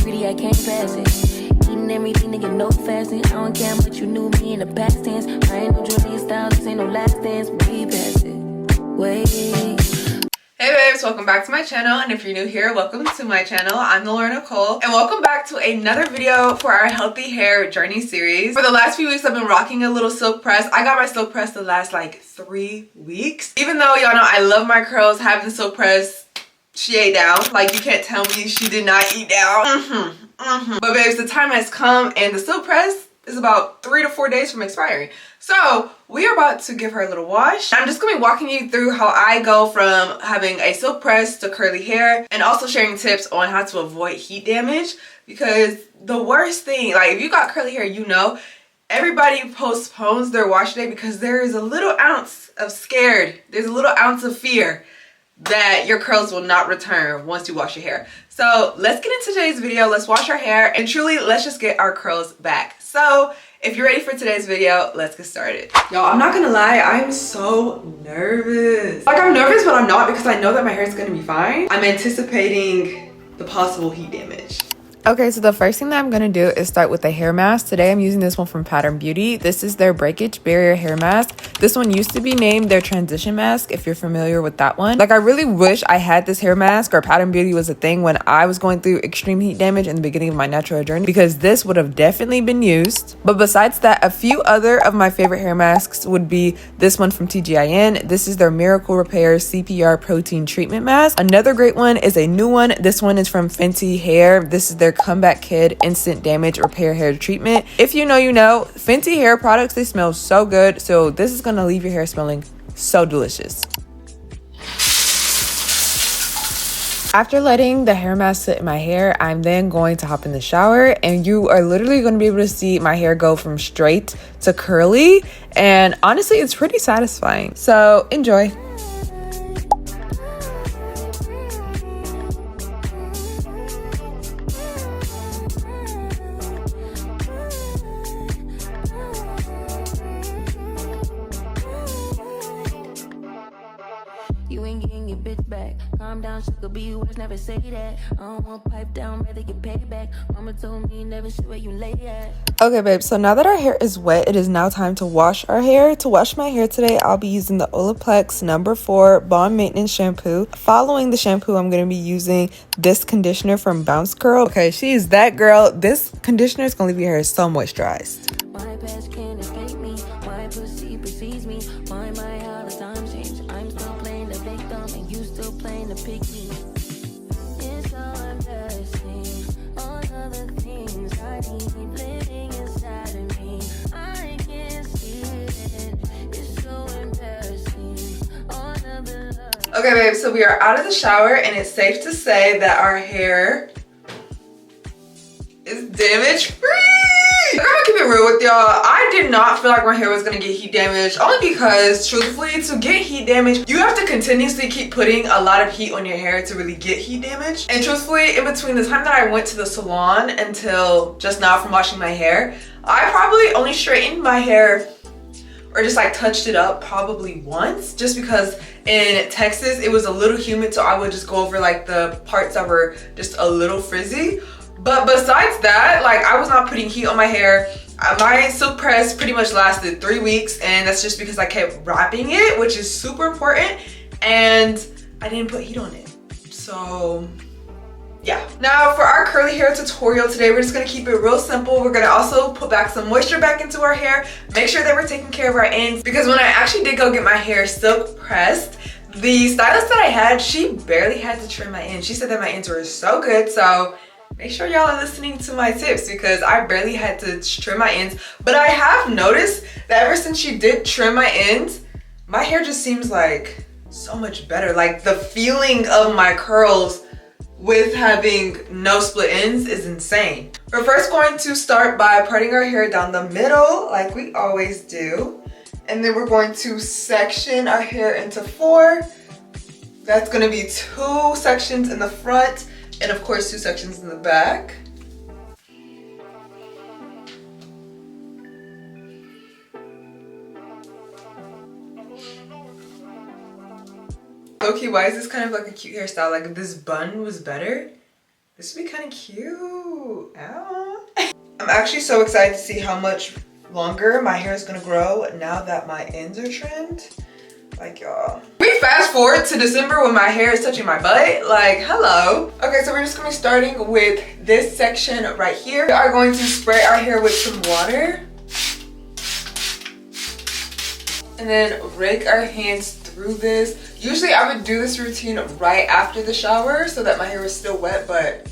pretty, I can't pass it. Eating everything to get no fasting. I don't care much you knew me in the past tense. I ain't no Julia style, this ain't no last dance. Way past it. Wait. Hey babes, welcome back to my channel, and if you're new here, welcome to my channel. I'm thelaurynicole, and welcome back to another video for our healthy hair journey series. For the last few weeks, I've been rocking a little silk press. I got my silk press the last like 3 weeks. Even though y'all know I love my curls, having the silk press, she ate down. Like, you can't tell me she did not eat down. But babes, the time has come, and the silk press is about 3 to 4 days from expiring. So we are about to give her a little wash. I'm just gonna be walking you through how I go from having a silk press to curly hair, and also sharing tips on how to avoid heat damage, because the worst thing, like if you got curly hair, you know, everybody postpones their wash day because there is a little ounce of scared, there's a little ounce of fear that your curls will not return once you wash your hair. So let's get into today's video. Let's wash our hair, and truly let's just get our curls back. So if you're ready for today's video, let's get started. Y'all, I'm not gonna lie, I'm so nervous. Like, I'm nervous, but I'm not, because I know that my hair is gonna be fine. I'm anticipating the possible heat damage. Okay, so the first thing that I'm gonna do is start with the hair mask. Today I'm using this one from Pattern Beauty. This is their breakage barrier hair mask. This one used to be named their transition mask, if you're familiar with that one. Like, I really wish I had this hair mask, or Pattern Beauty was a thing when I was going through extreme heat damage in the beginning of my natural journey, because this would have definitely been used. But besides that, a few other of my favorite hair masks would be this one from TGIN. This is their Miracle Repair CPR Protein Treatment Mask. Another great one is a new one. This one is from Fenty Hair. This is their Comeback Kid Instant Damage Repair Hair Treatment. If you know, you know. Fenty hair products, they smell so good, so this is gonna leave your hair smelling so delicious. After letting the hair mask sit in my hair, I'm then going to hop in the shower, and you are literally going to be able to see my hair go from straight to curly, and honestly it's pretty satisfying, so enjoy. You ain't getting your bitch back. Calm down, she could be worse, never say that. I don't want pipe down, rather get paid back. Mama told me never see where you lay at. Okay, babe, so now that our hair is wet, it is now time to wash our hair. To wash my hair today, I'll be using the Olaplex No. 4 Bond Maintenance Shampoo. Following the shampoo, I'm going to be using this conditioner from Bounce Curl. Okay, she is that girl. This conditioner is going to leave your hair so moisturized. My past can't escape me. My pussy precedes me. My how the times change. I'm still playing the victim, and you still playing the picky. It's so embarrassing. All of the things I need living inside of me. I can't see it. It's so embarrassing. All of the love. Okay babe, so we are out of the shower, and it's safe to say that our hair is damage free. I'm gonna keep it real with y'all. I did not feel like my hair was gonna get heat damage, only because truthfully, to get heat damage, you have to continuously keep putting a lot of heat on your hair to really get heat damage. And truthfully, in between the time that I went to the salon until just now from washing my hair, I probably only straightened my hair or just like touched it up probably once, just because in Texas it was a little humid, so I would just go over like the parts that were just a little frizzy. But besides that, like, I was not putting heat on my hair. My silk press pretty much lasted 3 weeks, and that's just because I kept wrapping it, which is super important, and I didn't put heat on it. So yeah. Now for our curly hair tutorial today, we're just gonna keep it real simple. We're gonna also put back some moisture back into our hair, make sure that we're taking care of our ends, because when I actually did go get my hair silk pressed, the stylist that I had, she barely had to trim my ends. She said that my ends were so good, so make sure y'all are listening to my tips, because I barely had to trim my ends. But I have noticed that ever since she did trim my ends, my hair just seems like so much better. Like, the feeling of my curls with having no split ends is insane. We're first going to start by parting our hair down the middle like we always do. And then we're going to section our hair into 4. That's gonna be 2 sections in the front, and of course 2 sections in the back. Okay, why is this kind of like a cute hairstyle? Like, if this bun was better, This would be kind of cute. Ow. I'm actually so excited to see how much longer my hair is gonna grow now that my ends are trimmed. Like, y'all. We fast forward to December when my hair is touching my butt. Like, hello. Okay, so we're just gonna be starting with this section right here. We are going to spray our hair with some water. And then rake our hands through this. Usually I would do this routine right after the shower so that my hair was still wet, but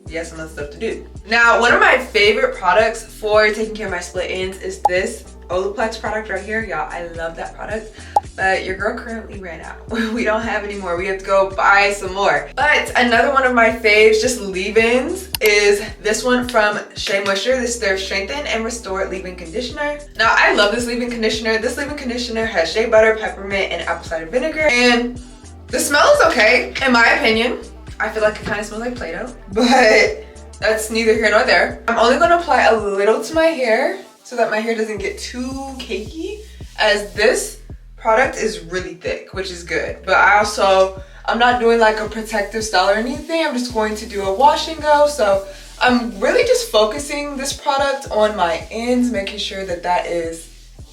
yes, some other stuff to do. Now, one of my favorite products for taking care of my split ends is this Olaplex product right here. Y'all, I love that product, but your girl currently ran out. We don't have any more. We have to go buy some more. But another one of my faves, just leave-ins, is this one from Shea Moisture. This is their Strengthen and Restore Leave-In Conditioner. Now, I love this leave-in conditioner. This leave-in conditioner has shea butter, peppermint, and apple cider vinegar. And the smell is okay, in my opinion. I feel like it kind of smells like Play-Doh, but that's neither here nor there. I'm only gonna apply a little to my hair so that my hair doesn't get too cakey, as this product is really thick, which is good. But I'm not doing like a protective style or anything. I'm just going to do a wash and go. So I'm really just focusing this product on my ends, making sure that that is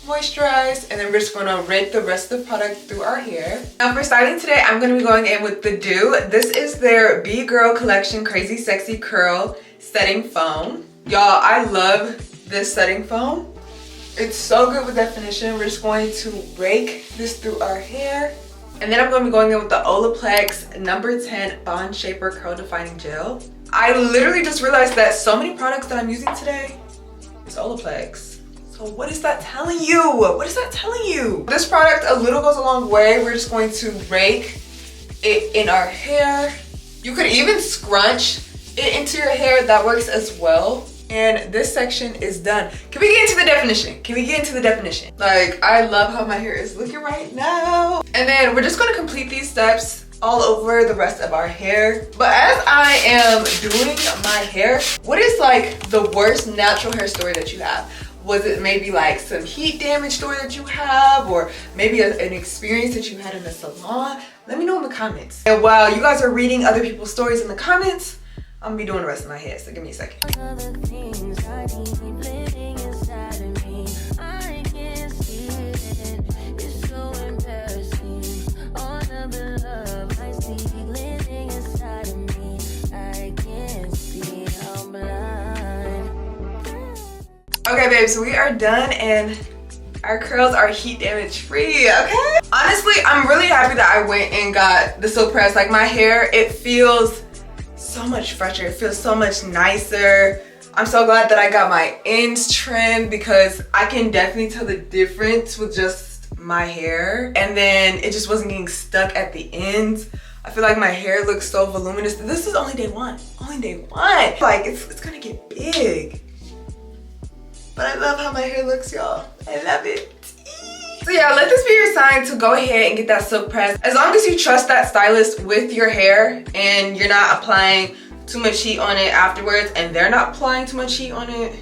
moisturized, and then we're just going to rake the rest of the product through our hair. Now for styling today, I'm going to be going in with the Dew. This is their Be Girl Collection Crazy Sexy Curl Setting Foam. Y'all, I love this setting foam. It's so good with definition. We're just going to rake this through our hair. And then I'm going to be going in with the Olaplex number 10 Bond Shaper Curl Defining Gel. I literally just realized that so many products that I'm using today is Olaplex. So what is that telling you? What is that telling you? This product, a little goes a long way. We're just going to rake it in our hair. You could even scrunch it into your hair. That works as well. And this section is done. Can we get into the definition? Can we get into the definition? Like, I love how my hair is looking right now. And then we're just gonna complete these steps all over the rest of our hair. But as I am doing my hair, what is like the worst natural hair story that you have? Was it maybe like some heat damage story that you have, or maybe an experience that you had in the salon? Let me know in the comments. And while you guys are reading other people's stories in the comments, I'm gonna be doing the rest of my hair, so give me a second. Okay, babe, so we are done and our curls are heat damage free, okay? Honestly, I'm really happy that I went and got the silk press. Like, my hair, it feels so much fresher. It feels so much nicer. I'm so glad that I got my ends trimmed because I can definitely tell the difference with just my hair. And then it just wasn't getting stuck at the ends. I feel like my hair looks so voluminous. This is only day one. Only day one. Like, it's gonna get big. But I love how my hair looks, y'all. I love it. So yeah, let this be your sign to go ahead and get that silk press. As long as you trust that stylist with your hair and you're not applying too much heat on it afterwards and they're not applying too much heat on it,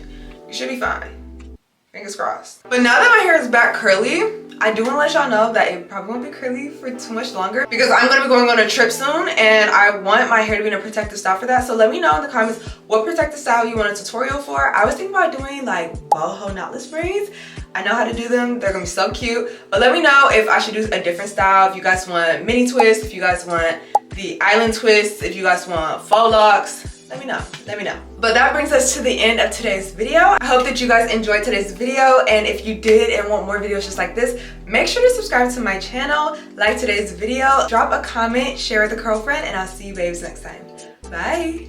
you should be fine. Fingers crossed. But now that my hair is back curly, I do want to let y'all know that it probably won't be curly for too much longer because I'm going to be going on a trip soon and I want my hair to be in a protective style for that. So let me know in the comments what protective style you want a tutorial for. I was thinking about doing like boho knotless braids. I know how to do them. They're gonna be so cute. But let me know if I should do a different style. If you guys want mini twists, if you guys want the island twists, if you guys want faux locks, let me know. Let me know. But that brings us to the end of today's video. I hope that you guys enjoyed today's video. And if you did and want more videos just like this, make sure to subscribe to my channel, like today's video, drop a comment, share with a girlfriend, and I'll see you babes next time. Bye.